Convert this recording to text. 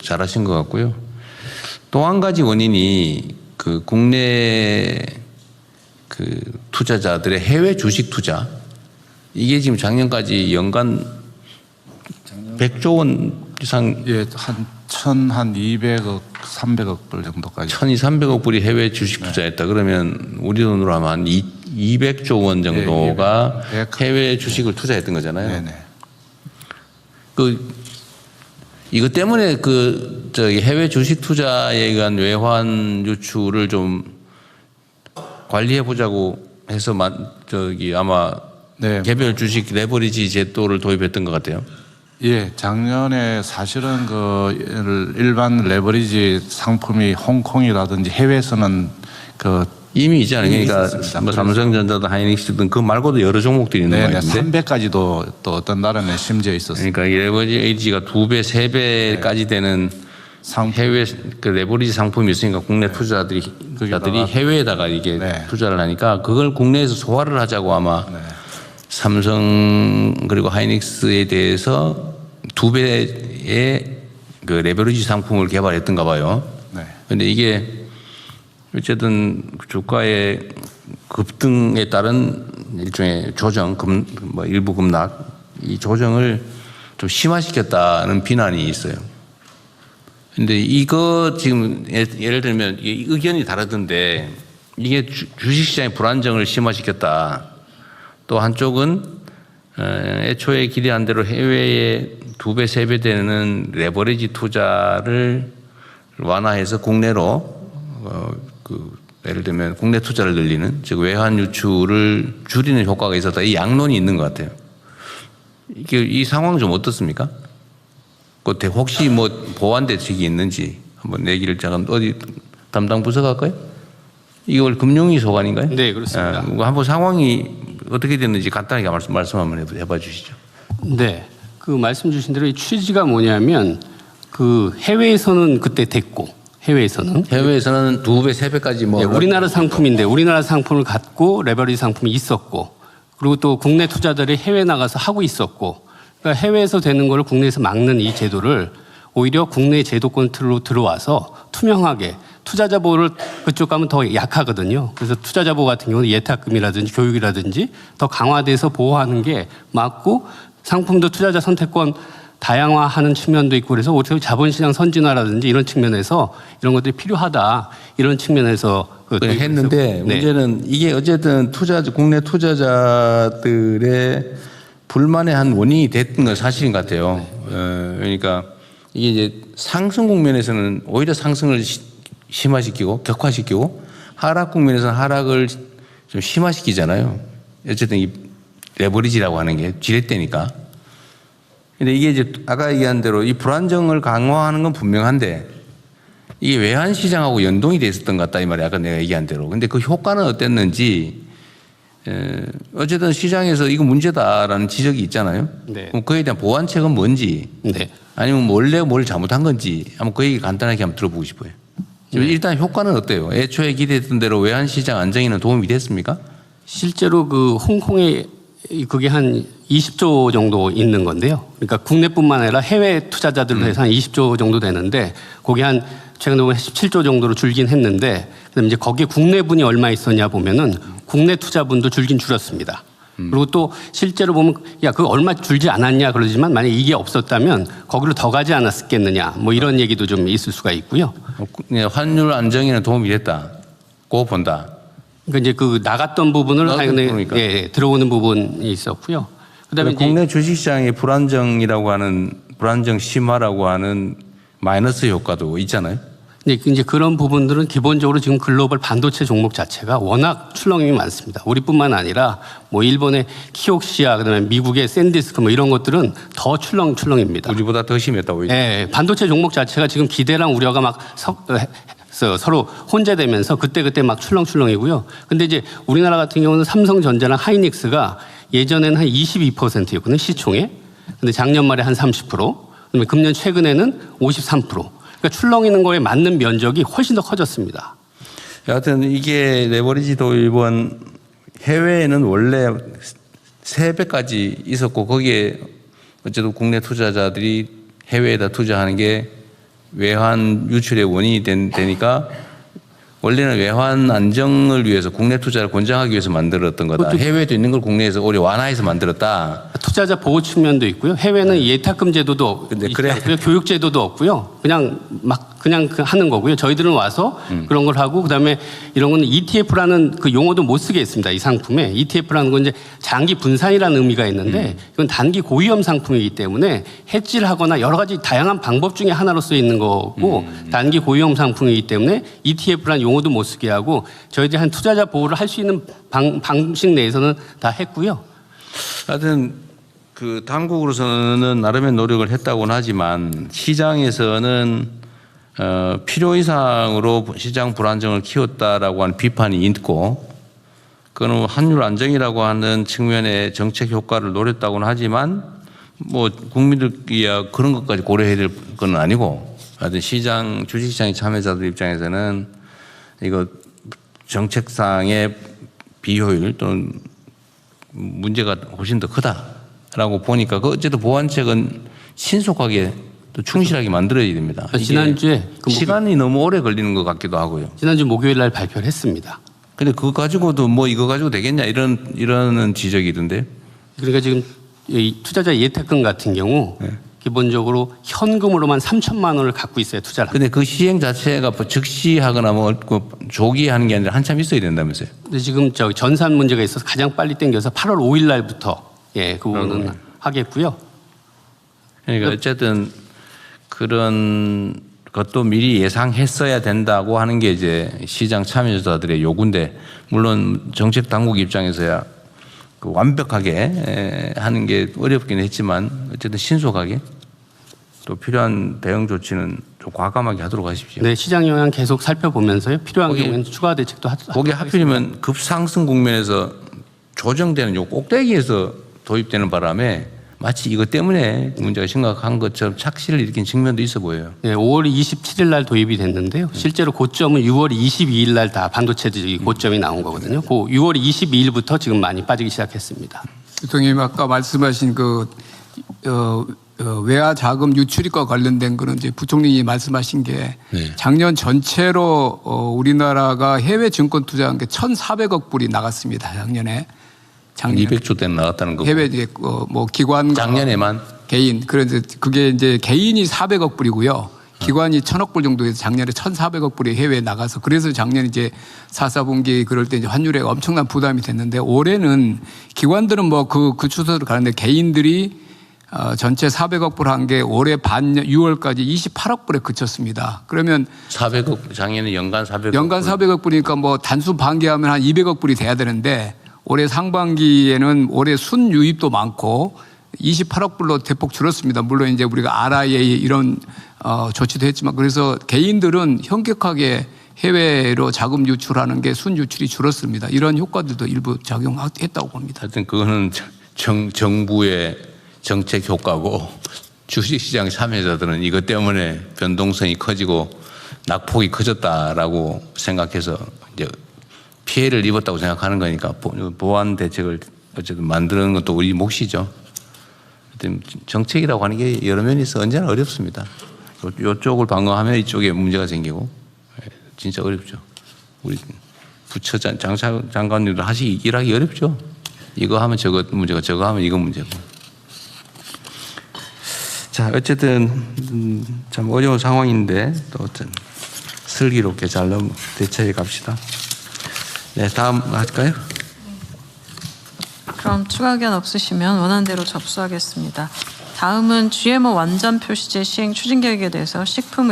잘하신 것 같고요. 또 한 가지 원인이 그 국내 그 투자자들의 해외 주식 투자, 이게 지금 작년까지 연간 100조 원 이상, 예, 한 200억, 300억 불 정도까지. 1,300억 불이 해외 주식 투자했다. 그러면 우리 돈으로 하면 한 200조 원 정도가 해외 주식을 투자했던 거잖아요. 네네. 이것 때문에 저기 해외 주식 투자에 의한 외환 유출을 좀 관리해 보자고 해서 아마 네. 개별 주식 레버리지 제도를 도입했던 것 같아요. 예, 작년에 사실은 일반 레버리지 상품이 홍콩이라든지 해외에서는 이미 있잖아요. 그러니까 있었습니다. 뭐 삼성전자든 하이닉스든 그 말고도 여러 종목들이 있는 거 같은데. 300까지도 또 어떤 나라는 심지어 있었습니다. 그러니까 이 레버리지가 2배, 3배까지 되는 해외 그 레버리지 상품이 있으니까 국내 투자자들이 해외에다가 이게 투자를 하니까 그걸 국내에서 소화를 하자고 아마 삼성 그리고 하이닉스에 대해서 2배의 그 레버리지 상품을 개발했던가 봐요. 그런데 이게 어쨌든 주가의 급등에 따른 일종의 조정, 뭐 일부 급락, 이 조정을 좀 심화시켰다는 비난이 있어요. 근데 이거 지금 예를 들면 의견이 다르던데 이게 주식시장의 불안정을 심화시켰다. 또 한쪽은 애초에 기대한 대로 해외에 2배, 3배 되는 레버리지 투자를 완화해서 국내로 예를 들면 국내 투자를 늘리는, 즉 외환 유출을 줄이는 효과가 있었다. 이 양론이 있는 것 같아요. 이 상황 좀 어떻습니까? 혹시 뭐 보완 대책이 있는지 한번 얘기를 잠깐 어디 담당 부서가 할까요? 이걸 금융위 소관인가요? 네, 그렇습니다. 한번 상황이 어떻게 됐는지 간단하게 말씀 한번 해봐 주시죠. 네, 그 말씀 주신 대로 이 취지가 뭐냐면 해외에서는 그때 됐고 해외에서는 2배, 3배까지 뭐. 네, 우리나라 상품인데 우리나라 상품을 갖고 레버리지 상품이 있었고 그리고 또 국내 투자들이 해외 나가서 하고 있었고 그러니까 해외에서 되는 걸 국내에서 막는 이 제도를 오히려 국내 제도권 틀로 들어와서 투명하게 투자자 보호를 그쪽 가면 더 약하거든요. 그래서 투자자 보호 같은 경우는 예탁금이라든지 교육이라든지 더 강화돼서 보호하는 게 맞고 상품도 투자자 선택권 다양화하는 측면도 있고 그래서 오히려 자본시장 선진화라든지 이런 측면에서 이런 것들이 필요하다. 이런 측면에서 했는데 문제는 이게 어쨌든 국내 투자자들의 불만의 한 원인이 됐던 건 사실인 것 같아요. 그러니까 이게 이제 상승 국면에서는 오히려 상승을 심화시키고 격화시키고 하락 국면에서는 하락을 좀 심화시키잖아요. 어쨌든 이 레버리지라고 하는 게 지렛대니까. 근데 이게 이제 아까 얘기한 대로 이 불안정을 강화하는 건 분명한데 이게 외환 시장하고 연동이 돼 있었던 것 같다 이 말이야. 아까 내가 얘기한 대로. 근데 그 효과는 어땠는지 어쨌든 시장에서 이거 문제다라는 지적이 있잖아요. 네. 그럼 그에 대한 보완책은 뭔지 아니면 원래 뭘 잘못한 건지 한번 그 얘기 간단하게 한번 들어보고 싶어요. 일단 효과는 어때요? 애초에 기대했던 대로 외환 시장 안정에는 도움이 됐습니까? 실제로 홍콩에 그게 한 20조 정도 있는 건데요. 그러니까 국내뿐만 아니라 해외 투자자들로 해서 한 20조 정도 되는데 거기 한 최근에 보면 17조 정도로 줄긴 했는데 그다음에 이제 거기에 국내분이 얼마 있었냐 보면은 국내 투자분도 줄긴 줄었습니다. 그리고 또 실제로 보면 그 얼마 줄지 않았냐 그러지만 만약에 이게 없었다면 거기로 더 가지 않았겠느냐 뭐 이런 얘기도 좀 있을 수가 있고요. 환율 안정에는 도움이 됐다고 본다. 그러니까 이제 나갔던 부분을 그러니까. 들어오는 부분이 있었고요. 그다음에 국내 주식시장의 불안정이라고 하는 불안정 심화라고 하는 마이너스 효과도 있잖아요. 이제 그런 부분들은 기본적으로 지금 글로벌 반도체 종목 자체가 워낙 출렁임이 많습니다. 우리뿐만 아니라 뭐 일본의 키옥시아 그다음에 미국의 샌디스크 뭐 이런 것들은 더 출렁입니다. 우리보다 더 심했다고. 네, 반도체 종목 자체가 지금 기대랑 우려가 막 서로 혼재되면서 그때 막 출렁이고요. 근데 이제 우리나라 같은 경우는 삼성전자랑 하이닉스가 예전에는 한 22%였거든요, 시총에. 근데 작년 말에 한 30%, 그다음에 금년 최근에는 53%. 그러니까 출렁이는 거에 맞는 면적이 훨씬 더 커졌습니다. 여하튼 이게 레버리지 도입은 해외에는 원래 3배까지 있었고 거기에 어쨌든 국내 투자자들이 해외에다 투자하는 게 외환 유출의 원인이 되니까 원래는 외환 안정을 위해서 국내 투자를 권장하기 위해서 만들었던 거다. 해외에도 있는 걸 국내에서 오히려 완화해서 만들었다. 투자자 보호 측면도 있고요. 해외는 예탁금 제도도 근데 있지 그래. 않고요. 교육 제도도 없고요. 그냥 하는 거고요. 저희들은 와서 그런 걸 하고 그다음에 이런 건 ETF라는 그 용어도 못 쓰게 했습니다. 이 상품에 ETF라는 건 이제 장기 분산이라는 의미가 있는데 이건 단기 고위험 상품이기 때문에 해지를 하거나 여러 가지 다양한 방법 중에 하나로 쓰여 있는 거고 단기 고위험 상품이기 때문에 ETF라는 용어도 못 쓰게 하고 저희들이 한 투자자 보호를 할 수 있는 방식 내에서는 다 했고요. 하여튼 그 당국으로서는 나름의 노력을 했다고는 하지만 시장에서는 필요 이상으로 시장 불안정을 키웠다라고 하는 비판이 있고 그건 환율 안정이라고 하는 측면의 정책 효과를 노렸다고는 하지만 뭐 국민들이야 그런 것까지 고려해야 될 건 아니고 하여튼 시장 주식시장의 참여자들 입장에서는 이거 정책상의 비효율 또는 문제가 훨씬 더 크다라고 보니까 그 어쨌든 보완책은 신속하게 또 충실하게 만들어야 됩니다. 지난주에 시간이 너무 오래 걸리는 것 같기도 하고요. 지난주 목요일 날 발표를 했습니다. 근데 그거 가지고도 뭐 이거 가지고 되겠냐 이런 지적이 있던데. 그러니까 지금 이 투자자 예탁금 같은 경우 기본적으로 현금으로만 3천만 원을 갖고 있어야 투자를 합니다. 근데 그 시행 자체가 즉시 하거나 뭐 조기 하는 게 아니라 한참 있어야 된다면서요. 근데 지금 저 전산 문제가 있어서 가장 빨리 땡겨서 8월 5일 날부터 그 부분은 하겠고요. 그러니까 어쨌든 그런 것도 미리 예상했어야 된다고 하는 게 이제 시장 참여자들의 요구인데 물론 정책 당국 입장에서야 그 완벽하게 하는 게 어렵긴 했지만 어쨌든 신속하게 또 필요한 대응 조치는 좀 과감하게 하도록 하십시오. 네, 시장 영향 계속 살펴보면서요. 필요한 경우에는 추가 대책도 거기 하필이면 급상승 국면에서 조정되는 요 꼭대기에서 도입되는 바람에 마치 이것 때문에 문제가 심각한 것처럼 착시를 일으킨 측면도 있어 보여요. 네, 5월 27일 날 도입이 됐는데요. 실제로 고점은 6월 22일 날 다 반도체들이 고점이 나온 거거든요. 그 6월 22일부터 지금 많이 빠지기 시작했습니다. 대통령님 아까 말씀하신 그 외화 자금 유출입과 관련된 거는 이제 부총리님이 말씀하신 게 작년 전체로 우리나라가 해외 증권 투자한 게 1,400억 불이 나갔습니다. 작년에. 200조 대는 나갔다는 거고. 해외 이제 뭐 기관과 작년에만 개인 그래서 그게 이제 개인이 400억 불이고요. 기관이 1,000억 불 정도에서 작년에 1,400억 불이 해외에 나가서 그래서 작년 이제 4분기 그럴 때 이제 환율에 엄청난 부담이 됐는데 올해는 기관들은 뭐 그 추세로 가는데 개인들이 전체 400억 불 한 게 올해 6월까지 28억 불에 그쳤습니다. 그러면 400억 작년에 연간 400억 연간 400억 불이니까 뭐 단순 반기하면 한 200억 불이 돼야 되는데 올해 상반기에는 올해 순유입도 많고 28억 불로 대폭 줄었습니다. 물론 이제 우리가 RIA 이런 조치도 했지만 그래서 개인들은 현격하게 해외로 자금 유출하는 게 순유출이 줄었습니다. 이런 효과들도 일부 작용했다고 봅니다. 하여튼 그거는 정부의 정책 효과고 주식시장 참여자들은 이것 때문에 변동성이 커지고 낙폭이 커졌다라고 생각해서 이제 피해를 입었다고 생각하는 거니까 보완 대책을 어쨌든 만드는 것도 우리 몫이죠. 하여튼 정책이라고 하는 게 여러 면이 있어 언제나 어렵습니다. 이쪽을 방어하면 이쪽에 문제가 생기고 진짜 어렵죠. 우리 부처 장관님도 일하기 어렵죠. 이거 하면 저거 문제고 저거 하면 이거 문제고. 자 어쨌든 참 어려운 상황인데 또 어떤 슬기롭게 잘 대처해 갑시다. 네, 다음 할까요? 그럼 추가 의견 없으시면 원하는 대로 접수하겠습니다. 다음은 GMO 완전 표시제 시행 추진 계획에 대해서 식품